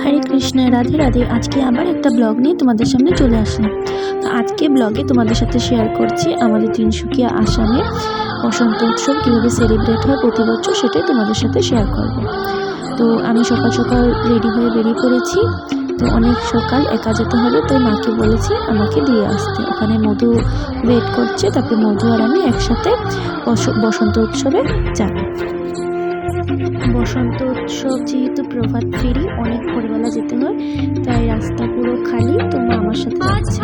हरे कृष्ण राधे राधे। आज के आबार एक ब्लग नहीं तुम्हारे सामने चले आसलाम। तो आज के ब्लगे तुम्हारे साथे शेयर करছি আমাদের তিনসুকিয়া আসামে বসন্ত উৎসব কীভাবে সেলিব্রেট হয় প্রতি বছর, সেটাই তোমাদের সাথে শেয়ার করব। তো আমি সকাল সকাল রেডি হয়ে বেরিয়ে পড়েছি। তো অনেক সকাল একা যেতে হবে, তাই মাকে বলেছি আমাকে দিয়ে আসতে। ওখানে মধু ওয়েট করছে, তারপরে মধু আর আমি একসাথে বসন্ত উৎসবে যাব। বসন্ত উৎসব যেহেতু প্রভাত ফেরি, অনেক ভোরবেলা যেতে হয়, তাই রাস্তা পুরো খালি। তো মা আমার সাথে যাচ্ছে।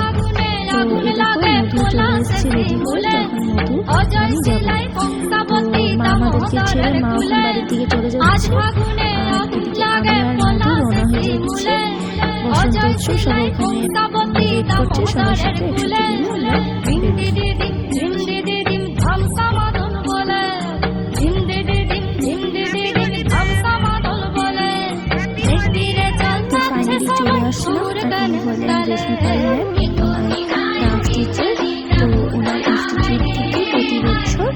তো এই দেখো মধু চলে এসেছে রেডি হয়ে, তখন মধু আমি যাবো। তো মা আমাদেরকে ছেড়ে মা ওখান বাড়ির দিকে চলে যাচ্ছে, আর এদিকে আমি আর মধু রওনা হয়ে যাচ্ছে। বসন্ত উৎসব সবাই ওখানে ওয়েট করছে, সবার সাথে একসাথে চলে আসলাম। এখন হলেন রেশমি পাল ম্যাম, ডান্স টিচার। তো ওনার ইনস্টিটিউট থেকে প্রতি বছর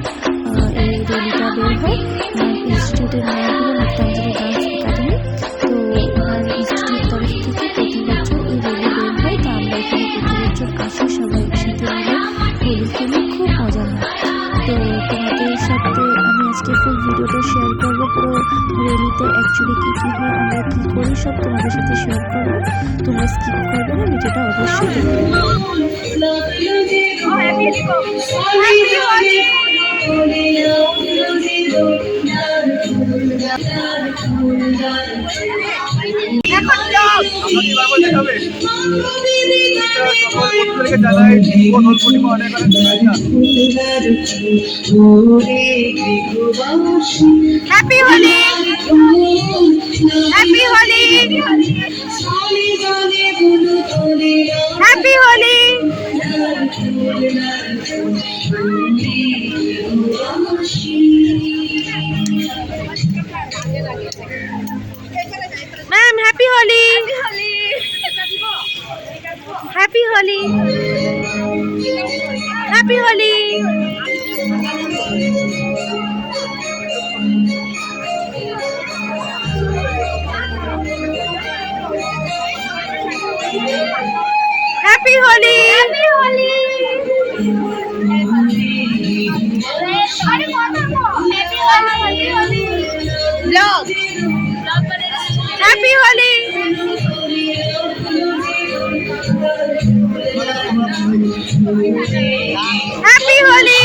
এই র্যালিটা বের হয়। ওনার ইনস্টিটিউটের নাম হলো নৃত্যাঞ্জলি ডান্স একাডেমি। তো ওনার ইনস্টিটিউট তরফ থেকে প্রতি বছর এই র্যালি বের হয়। তো আমরা এখানে প্রতি বছর আসি, সবাই একসাথে মিলে হোলি খেলে খুব মজা হয়। তো তোমাদের সাথে আমি আজকে ফুল ভিডিওটা শেয়ার করবো। পুরো র্যালিতে অ্যাকচুয়ালি কী কী হয়, আমরা কী করি, সব তোমাদের সাথে শেয়ার করবো। তোমরা স্কিপ করবে না, ভিডিওটা অবশ্যই দেখবে। Happy Holi, happy Holi, happy Holi. Ma'am happy Holi, happy Holi, happy Holi. Happy Holi, happy Holi. Blog happy Holi. Happy Holi,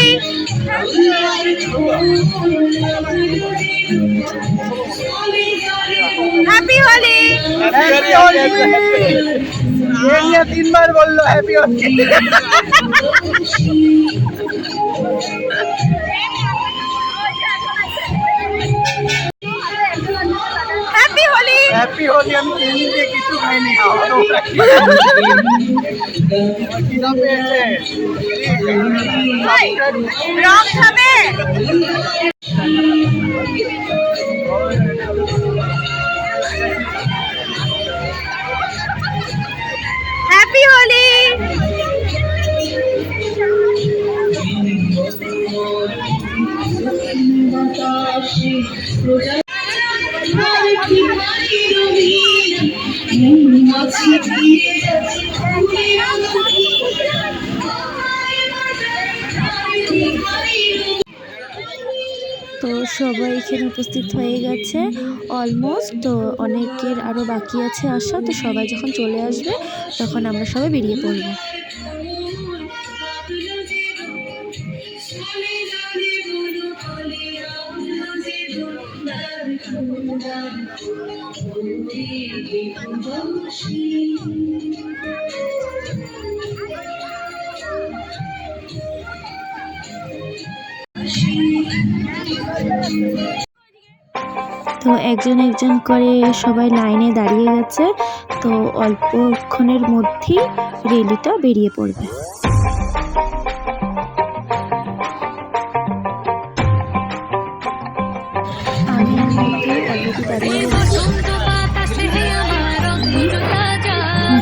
happy Holi. তিনবার বললো happy Holi. Happy Holi, happy Holi. আমি ট্রেনিং দিয়ে কিছু খাইনি, রং খাবে। হ্যাপি হোলি। তো সবাই এখানে উপস্থিত হয়ে গেছে অলমোস্ট। তো অনেকের আরও বাকি আছে আসা। তো সবাই যখন চলে আসবে তখন আমরা সবাই বেরিয়ে পড়ব। তো একজন একজন করে সবাই লাইনে দাঁড়িয়ে গেছে। তো অল্পক্ষণের মধ্যেই র্যালিটা বেরিয়ে পড়বে। আমি অলরেডি দাঁড়িয়ে গেছি।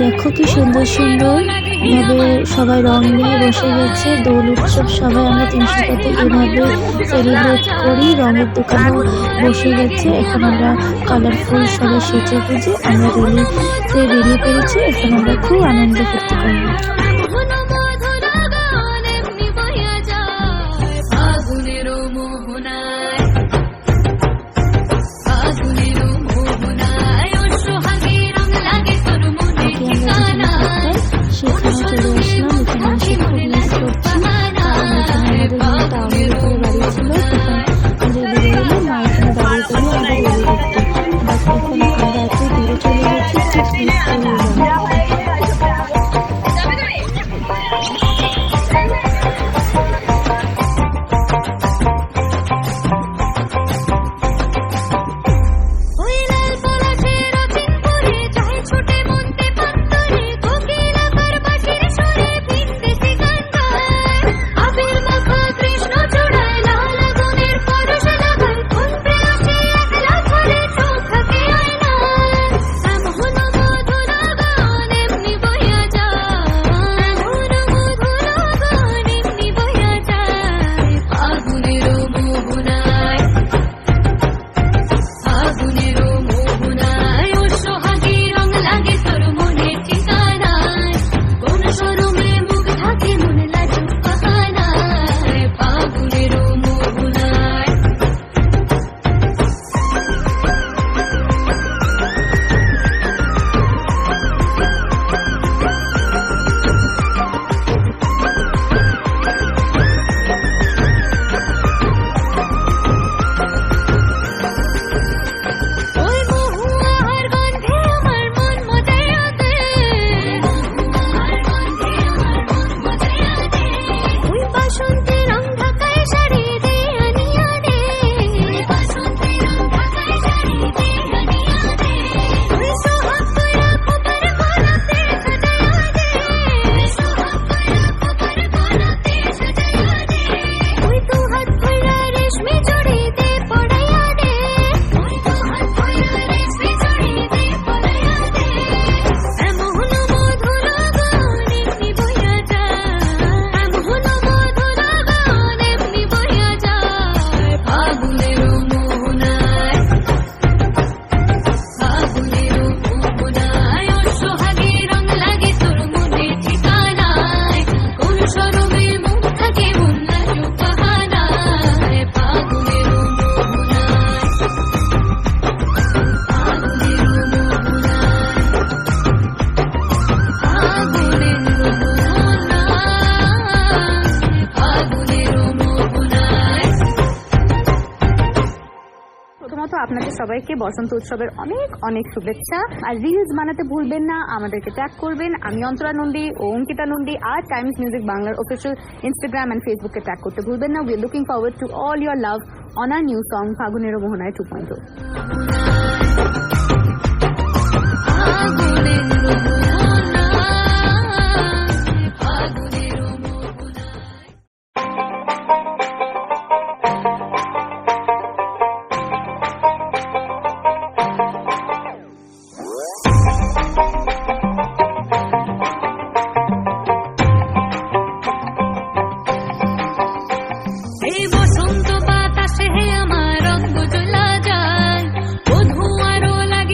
দেখো কি সুন্দর সুন্দর এভাবে সবাই রং নিয়ে বসে গেছে। দোল উৎসব সবাই আমরা 300টাতে এভাবে সেলিব্রেট করি। রঙের দোকানও বসে গেছে। এখন আমরা কালারফুল সবাই সেজে গুজে আমরা রেলিতে বেরিয়ে পড়েছি। এখন আমরা খুব আনন্দ ফুর্তি করবো। সেখানে চলে আসলাম। এখানে এসে খুব মিস করছি। এখানে আমাদের টাউনের উপরে বাড়ি ছিল। তখন আমাদের বেরিয়ে মা এখানে দাঁড়িয়ে পড়লো আমাদের রেলি দেখতে। বাট এখন আমরা এত দূরে চলে গেছি, খুব মিস করলাম। আপনাদের সবাইকে বসন্ত উৎসবের অনেক অনেক শুভেচ্ছা। আর রিলস বানাতে ভুলবেন না, আমাদেরকে ট্যাগ করবেন। আমি অন্তরা নন্দী ও অঙ্কিতা নন্দী আর টাইমস মিউজিক বাংলার অফিসিয়াল ইনস্টাগ্রাম এন্ড ফেসবুকে ট্যাগ করতে ভুলবেন না। We are looking forward to all your love on our new song ফাগুনের মোহনায় 2.0। বসন্ত বাতাসে আমার রঙ জ্বলা যায়, বধূ আরো লাগে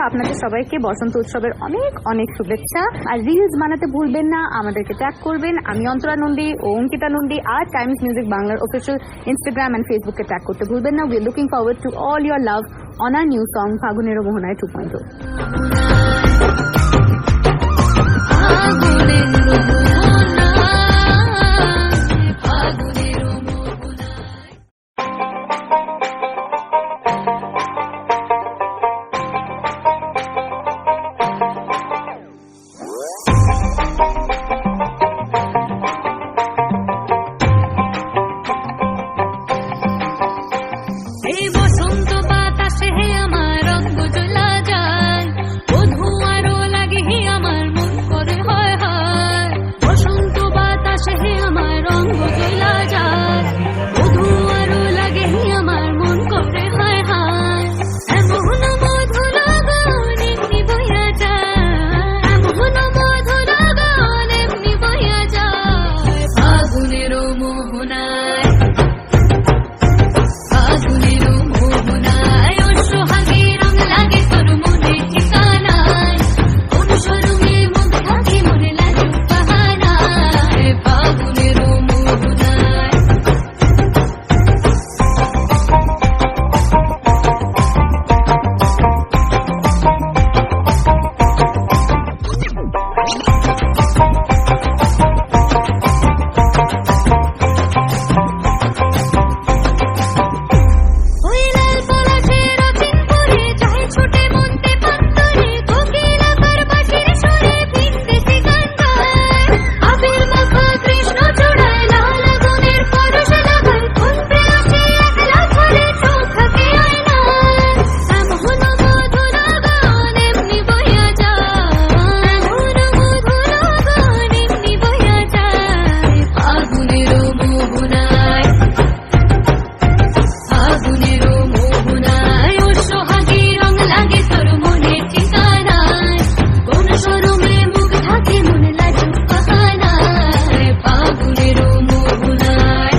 আপনাদের সবাইকে বসন্ত উৎসবের অনেক অনেক শুভেচ্ছা। আর রিলস বানাতে ভুলবেন না, আমাদেরকে ট্যাগ করবেন। আমি অন্তরা নন্দী ও অঙ্কিতা নন্দী আর টাইমস মিউজিক বাংলার অফিসিয়াল ইনস্টাগ্রাম এন্ড ফেসবুকে ট্যাগ করতে ভুলবেন না। We are looking forward to all your love on our new song ফাগুনেরও মোহনায় 2.0। এই বসন্ত বাতাসে হে আমার রঙ জ্বলা যায়, বধূ আরো লাগে হে আমার মন করে হয় হয়। বসন্ত বাতাসে হে আমার রঙ জ্বলা যায়, বধূ আরো লাগে হে আমার মন করে হয় হয়। এমন মধু লগন এমনি বইয়া যায়, এমন মধু লগন এমনি বইয়া যায়। ফাগুনেরও মোহনায়, ফাগুনেরও মোহনায় ও সোহাগে রং লাগে তোর মনে ঠিকানায়। কোন শরমে মুখ থাকে মনে লাজুক বাহানায়। ফাগুনেরও মোহনায়, ওই লাল পলাশের অচিন পরে চাহে ছোটে মনতে পান্তরে। কোকিল আকার বাঁশির সুরে ভিনদেশি গান গায়। আবির মাখা কৃষ্ণ চূড়ায় লাল আগুনের পরশ লাগায়। কোন প্রেয়সী একলা ঘরে চোখ থাকে আয়নায়। এমন মধু লগন এমনি বইয়া যায়, এমন মধু লগন এমনি বইয়া যায়। ফাগুনেরও মোহনায়, ফাগুনেরও মোহনায় ও সোহাগে রং লাগে তোর মনে ঠিকানায়। কোন শরমে মুখ থাকে মনে লাজুক বাহানায়। ফাগুনেরও মোহনায়,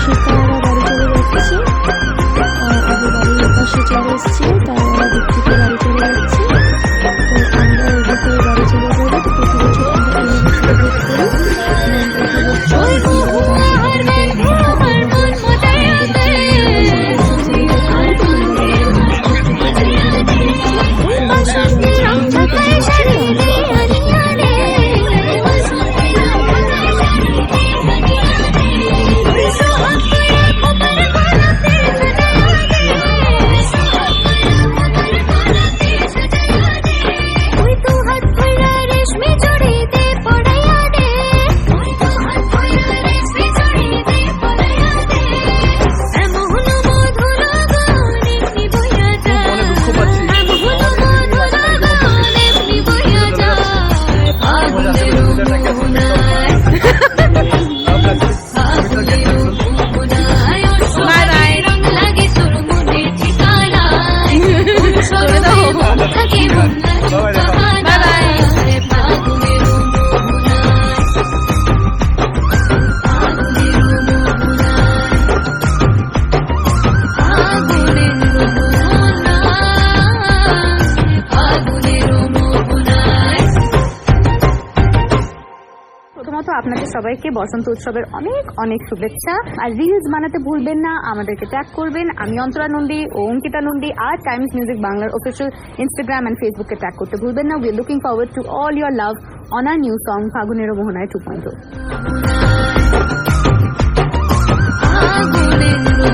শীতকাল আমরা বাড়ি চলে যাচ্ছি, আগে বাড়ির পাশে চলে এসেছি, তারা দিক থেকে বাড়ি চলে যাচ্ছি। তো আমরা ওদিকে বাড়ি চলে যাবো। তো প্রতি বছর আমরা এই অনুষ্ঠান করি এবং প্রতি বছর ওই মহুয়ার মেঘে আমার মন মজায়া দে। বসন্তে রং ঝাঁকায় শাড়িতে হারিয়া রে, বসন্তে রং ঝাঁকায় শাড়িতে হারিয়া রে। ওই সোহাগ কইরা খোপার গলাতে সাজায়া দে, সোহাগ কইরা খোপার গলাতে সাজায়া দে। ওই তো হাত কইরা রেশমি চুড়িতে পড়াইয়া দে, ওই তো হাত কইরা রেশমি চুড়িতে পড়াইয়া দে। এমন মধু লগন এমনি বইয়া যায়, এমন মধু লগন এমনি বইয়া যায়। ফাগুনেরও মোহনায়, ফাগুনেরও মোহনায় ও সোহাগে রং লাগে তোর মনে ঠিকানায়। কোন শরমে মুখ থাকে মন লাজুক বাহানায়। ফাগুনেরও মোহনায়, ফাগুনেরও মোহনায়, ফাগুনেরও মোহনায়, ফাগুনেরও মোহনায়। প্রথমত আপনাদের সবাইকে বসন্ত উৎসবের অনেক অনেক শুভেচ্ছা। আর রিলস বানাতে ভুলবেন না, আমাদেরকে ট্যাগ করবেন। আমি অন্তরা নন্দী ও অঙ্কিতা নন্দী আর টাইমস মিউজিক বাংলার অফিসিয়াল ইনস্টাগ্রাম এন্ড ফেসবুকে ট্যাগ করতে ভুলবেন না। We are looking forward to all your love on our new song ফাগুনেরও মোহনায় 2.0। ফাগুনেরও